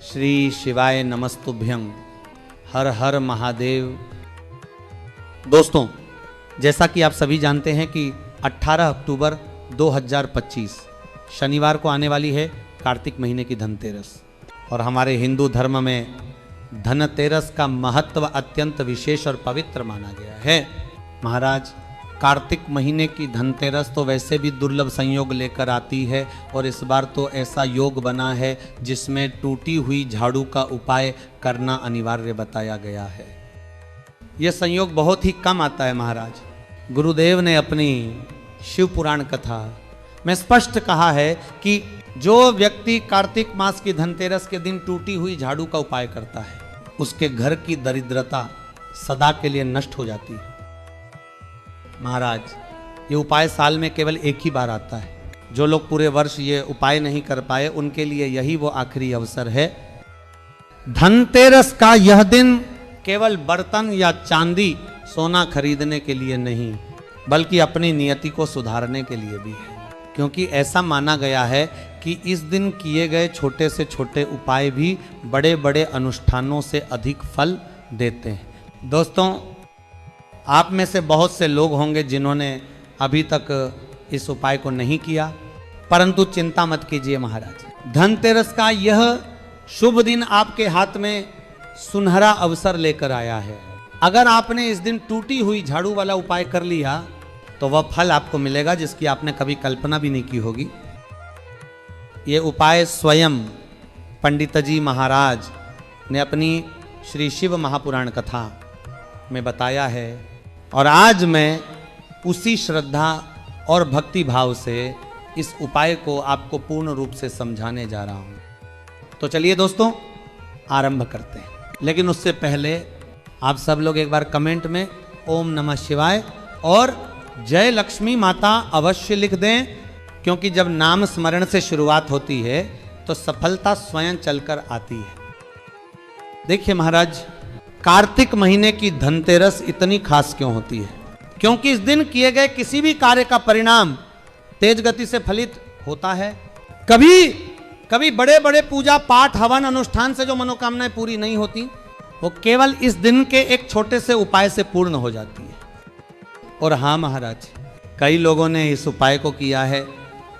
श्री शिवाय नमस्तुभ्यं। हर हर महादेव। दोस्तों, जैसा कि आप सभी जानते हैं कि 18 अक्टूबर 2025 शनिवार को आने वाली है कार्तिक महीने की धनतेरस। और हमारे हिंदू धर्म में धनतेरस का महत्व अत्यंत विशेष और पवित्र माना गया है। महाराज, कार्तिक महीने की धनतेरस तो वैसे भी दुर्लभ संयोग लेकर आती है और इस बार तो ऐसा योग बना है जिसमें टूटी हुई झाड़ू का उपाय करना अनिवार्य बताया गया है। यह संयोग बहुत ही कम आता है महाराज। गुरुदेव ने अपनी शिव पुराण कथा में स्पष्ट कहा है कि जो व्यक्ति कार्तिक मास की धनतेरस के दिन टूटी हुई झाड़ू का उपाय करता है उसके घर की दरिद्रता सदा के लिए नष्ट हो जाती है। महाराज, ये उपाय साल में केवल एक ही बार आता है। जो लोग पूरे वर्ष ये उपाय नहीं कर पाए उनके लिए यही वो आखिरी अवसर है। धनतेरस का यह दिन केवल बर्तन या चांदी सोना खरीदने के लिए नहीं बल्कि अपनी नियति को सुधारने के लिए भी है, क्योंकि ऐसा माना गया है कि इस दिन किए गए छोटे से छोटे उपाय भी बड़े बड़े अनुष्ठानों से अधिक फल देते हैं। दोस्तों, आप में से बहुत से लोग होंगे जिन्होंने अभी तक इस उपाय को नहीं किया, परंतु चिंता मत कीजिए महाराज। धनतेरस का यह शुभ दिन आपके हाथ में सुनहरा अवसर लेकर आया है। अगर आपने इस दिन टूटी हुई झाड़ू वाला उपाय कर लिया तो वह फल आपको मिलेगा जिसकी आपने कभी कल्पना भी नहीं की होगी। ये उपाय स्वयं पंडित जी महाराज ने अपनी श्री शिव महापुराण कथा में बताया है और आज मैं उसी श्रद्धा और भक्ति भाव से इस उपाय को आपको पूर्ण रूप से समझाने जा रहा हूं। तो चलिए दोस्तों, आरंभ करते हैं। लेकिन उससे पहले आप सब लोग एक बार कमेंट में ओम नमः शिवाय और जय लक्ष्मी माता अवश्य लिख दें, क्योंकि जब नाम स्मरण से शुरुआत होती है तो सफलता स्वयं चलकर आती है। देखिए महाराज, कार्तिक महीने की धनतेरस इतनी खास क्यों होती है? क्योंकि इस दिन किए गए किसी भी कार्य का परिणाम तेज गति से फलित होता है। कभी बड़े बड़े पूजा पाठ हवन अनुष्ठान से जो मनोकामनाएं पूरी नहीं होती वो केवल इस दिन के एक छोटे से उपाय से पूर्ण हो जाती है। और हाँ महाराज, कई लोगों ने इस उपाय को किया है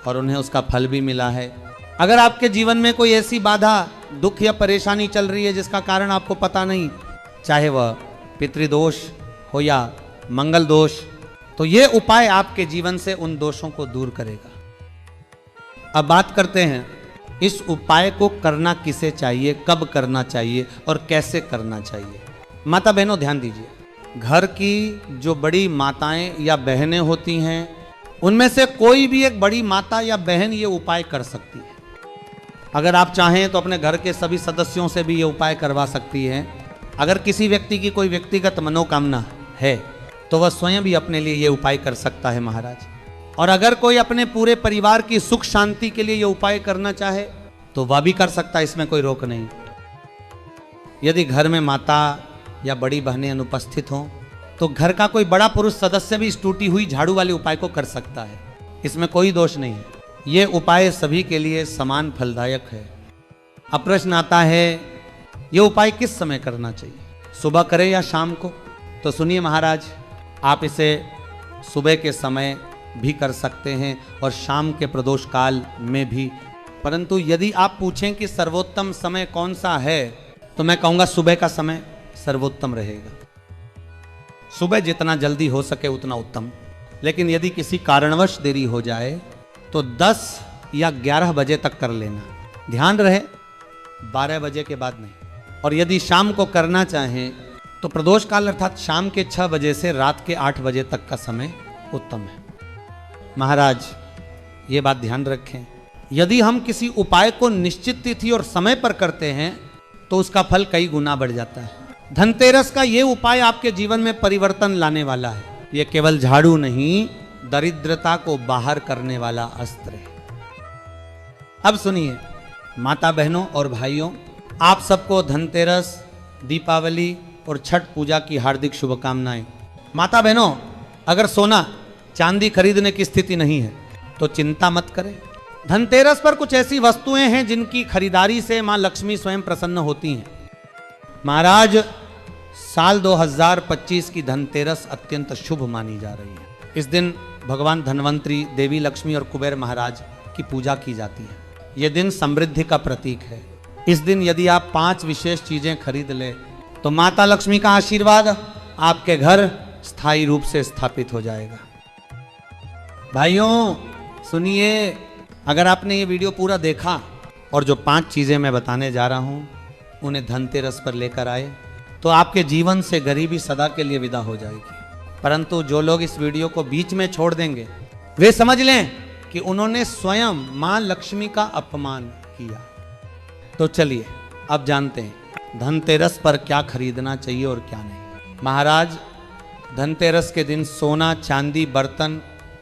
और उन्हें उसका फल भी मिला है। अगर आपके जीवन में कोई ऐसी बाधा, दुख या परेशानी चल रही है जिसका कारण आपको पता नहीं, चाहे वह पितृदोष हो या मंगल दोष, तो यह उपाय आपके जीवन से उन दोषों को दूर करेगा। अब बात करते हैं इस उपाय को करना किसे चाहिए, कब करना चाहिए और कैसे करना चाहिए। माता बहनों ध्यान दीजिए, घर की जो बड़ी माताएं या बहनें होती हैं उनमें से कोई भी एक बड़ी माता या बहन ये उपाय कर सकती है। अगर आप चाहें तो अपने घर के सभी सदस्यों से भी ये उपाय करवा सकती हैं। अगर किसी व्यक्ति की कोई व्यक्तिगत मनोकामना है तो वह स्वयं भी अपने लिए ये उपाय कर सकता है महाराज। और अगर कोई अपने पूरे परिवार की सुख शांति के लिए ये उपाय करना चाहे तो वह भी कर सकता है, इसमें कोई रोक नहीं। यदि घर में माता या बड़ी बहनें अनुपस्थित हों तो घर का कोई बड़ा पुरुष सदस्य भी इस टूटी हुई झाड़ू वाले उपाय को कर सकता है, इसमें कोई दोष नहीं। ये उपाय सभी के लिए समान फलदायक है। अब प्रश्न आता है, ये उपाय किस समय करना चाहिए, सुबह करें या शाम को? तो सुनिए महाराज, आप इसे सुबह के समय भी कर सकते हैं और शाम के प्रदोष काल में भी। परंतु यदि आप पूछें कि सर्वोत्तम समय कौन सा है तो मैं कहूँगा सुबह का समय सर्वोत्तम रहेगा। सुबह जितना जल्दी हो सके उतना उत्तम। लेकिन यदि किसी कारणवश देरी हो जाए तो 10 या 11 बजे तक कर लेना। ध्यान रहे 12 बजे के बाद नहीं। और यदि शाम को करना चाहें तो प्रदोष काल अर्थात शाम के 6 बजे से रात के 8 बजे तक का समय उत्तम है। महाराज, ये बात ध्यान रखें, यदि हम किसी उपाय को निश्चित तिथि और समय पर करते हैं तो उसका फल कई गुना बढ़ जाता है। धनतेरस का ये उपाय आपके जीवन में परिवर्तन लाने वाला है। ये केवल झाड़ू नहीं, दरिद्रता को बाहर करने वाला अस्त्र है। अब सुनिए माता बहनों और भाइयों, आप सबको धनतेरस, दीपावली और छठ पूजा की हार्दिक शुभकामनाएं। माता बहनों, अगर सोना चांदी खरीदने की स्थिति नहीं है तो चिंता मत करें। धनतेरस पर कुछ ऐसी वस्तुएं हैं जिनकी खरीदारी से मां लक्ष्मी स्वयं प्रसन्न होती हैं। महाराज, साल 2025 की धनतेरस अत्यंत शुभ मानी जा रही है। इस दिन भगवान धन्वंतरी, देवी लक्ष्मी और कुबेर महाराज की पूजा की जाती है। यह दिन समृद्धि का प्रतीक है। इस दिन यदि आप 5 विशेष चीजें खरीद ले तो माता लक्ष्मी का आशीर्वाद आपके घर स्थायी रूप से स्थापित हो जाएगा। भाइयों सुनिए, अगर आपने ये वीडियो पूरा देखा और जो 5 चीजें मैं बताने जा रहा हूं उन्हें धनतेरस पर लेकर आए तो आपके जीवन से गरीबी सदा के लिए विदा हो जाएगी। परंतु जो लोग इस वीडियो को बीच में छोड़ देंगे वे समझ लें कि उन्होंने स्वयं मां लक्ष्मी का अपमान किया। तो चलिए अब जानते हैं धनतेरस पर क्या खरीदना चाहिए और क्या नहीं। महाराज, धनतेरस के दिन सोना, चांदी, बर्तन,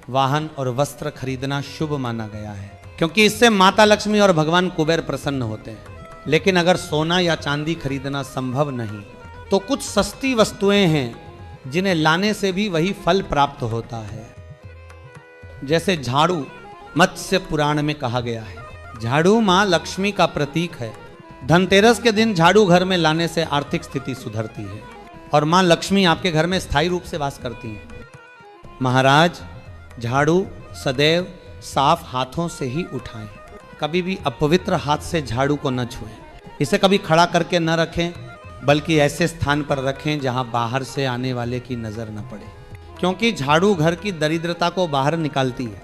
वाहन और वस्त्र खरीदना शुभ माना गया है, क्योंकि इससे माता लक्ष्मी और भगवान कुबेर प्रसन्न होते हैं। लेकिन अगर सोना या चांदी खरीदना संभव नहीं तो कुछ सस्ती वस्तुएं हैं जिन्हें लाने से भी वही फल प्राप्त होता है। जैसे झाड़ू, मत्स्य पुराण में कहा गया है, झाड़ू मां लक्ष्मी का प्रतीक है। धनतेरस के दिन झाड़ू घर में लाने से आर्थिक स्थिति सुधरती है और मां लक्ष्मी आपके घर में स्थायी रूप से वास करती हैं। महाराज, झाड़ू सदैव साफ हाथों से ही उठाएं। कभी भी अपवित्र हाथ से झाड़ू को न छुएं। इसे कभी खड़ा करके न रखें, बल्कि ऐसे स्थान पर रखें जहां बाहर से आने वाले की नजर न पड़े, क्योंकि झाड़ू घर की दरिद्रता को बाहर निकालती है।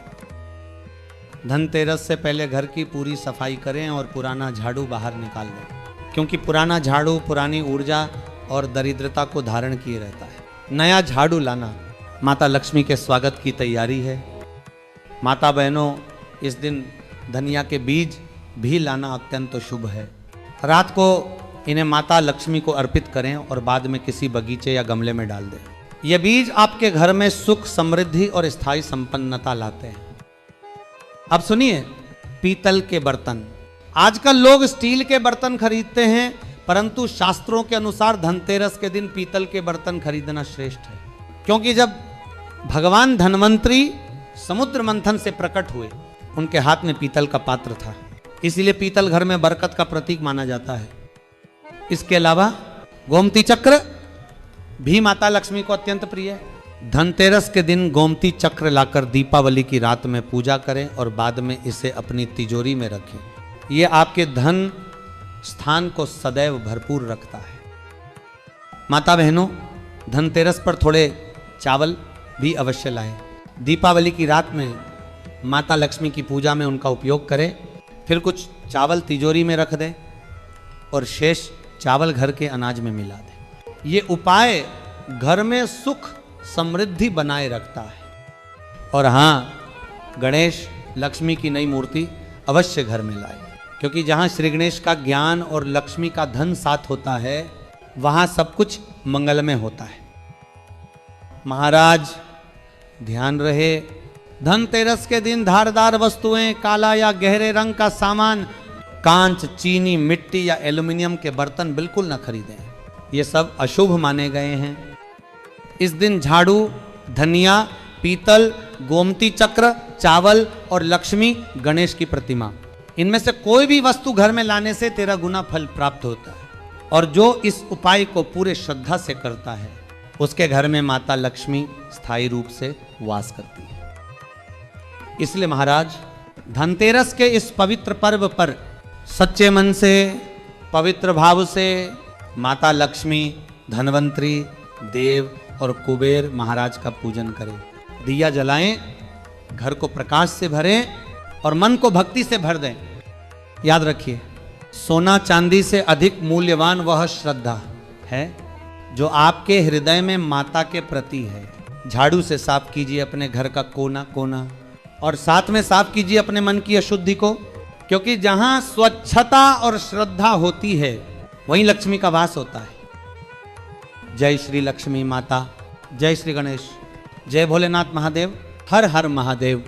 धनतेरस से पहले घर की पूरी सफाई करें और पुराना झाड़ू बाहर निकाल दें, क्योंकि पुराना झाड़ू पुरानी ऊर्जा और दरिद्रता को धारण किए रहता है। नया झाड़ू लाना माता लक्ष्मी के स्वागत की तैयारी है। माता बहनों, इस दिन धनिया के बीज भी लाना अत्यंत शुभ है। रात को इन्हें माता लक्ष्मी को अर्पित करें और बाद में किसी बगीचे या गमले में डाल दें। ये बीज आपके घर में सुख, समृद्धि और स्थायी संपन्नता लाते हैं। अब सुनिए, पीतल के बर्तन। आजकल लोग स्टील के बर्तन खरीदते हैं, परंतु शास्त्रों के अनुसार धनतेरस के दिन पीतल के बर्तन खरीदना श्रेष्ठ है, क्योंकि जब भगवान धन्वंतरी समुद्र मंथन से प्रकट हुए उनके हाथ में पीतल का पात्र था, इसीलिए पीतल घर में बरकत का प्रतीक माना जाता है। इसके अलावा गोमती चक्र भी माता लक्ष्मी को अत्यंत प्रिय है। धनतेरस के दिन गोमती चक्र लाकर दीपावली की रात में पूजा करें और बाद में इसे अपनी तिजोरी में रखें। यह आपके धन स्थान को सदैव भरपूर रखता है। माता बहनों, धनतेरस पर थोड़े चावल भी अवश्य लाएं। दीपावली की रात में माता लक्ष्मी की पूजा में उनका उपयोग करें, फिर कुछ चावल तिजोरी में रख दें और शेष चावल घर के अनाज में मिला दें। ये उपाय घर में सुख समृद्धि बनाए रखता है। और हाँ, गणेश लक्ष्मी की नई मूर्ति अवश्य घर में लाए, क्योंकि जहाँ श्री गणेश का ज्ञान और लक्ष्मी का धन साथ होता है वहाँ सब कुछ मंगलमय होता है। महाराज, ध्यान रहे, धनतेरस के दिन धारदार वस्तुएं, काला या गहरे रंग का सामान, कांच, चीनी, मिट्टी या एल्युमिनियम के बर्तन बिल्कुल न खरीदें। ये सब अशुभ माने गए हैं। इस दिन झाड़ू, धनिया, पीतल, गोमती चक्र, चावल और लक्ष्मी गणेश की प्रतिमा, इनमें से कोई भी वस्तु घर में लाने से 13 गुना फल प्राप्त होता है। और जो इस उपाय को पूरे श्रद्धा से करता है उसके घर में माता लक्ष्मी स्थायी रूप से वास करती है। इसलिए महाराज, धनतेरस के इस पवित्र पर्व पर सच्चे मन से, पवित्र भाव से माता लक्ष्मी, धन्वंतरी, देव और कुबेर महाराज का पूजन करें। दिया जलाएं, घर को प्रकाश से भरें और मन को भक्ति से भर दें। याद रखिए, सोना चांदी से अधिक मूल्यवान वह श्रद्धा है जो आपके हृदय में माता के प्रति है। झाड़ू से साफ कीजिए अपने घर का कोना कोना और साथ में साफ कीजिए अपने मन की अशुद्धि को, क्योंकि जहां स्वच्छता और श्रद्धा होती है वहीं लक्ष्मी का वास होता है। जय श्री लक्ष्मी माता, जय श्री गणेश, जय भोलेनाथ महादेव, हर हर महादेव।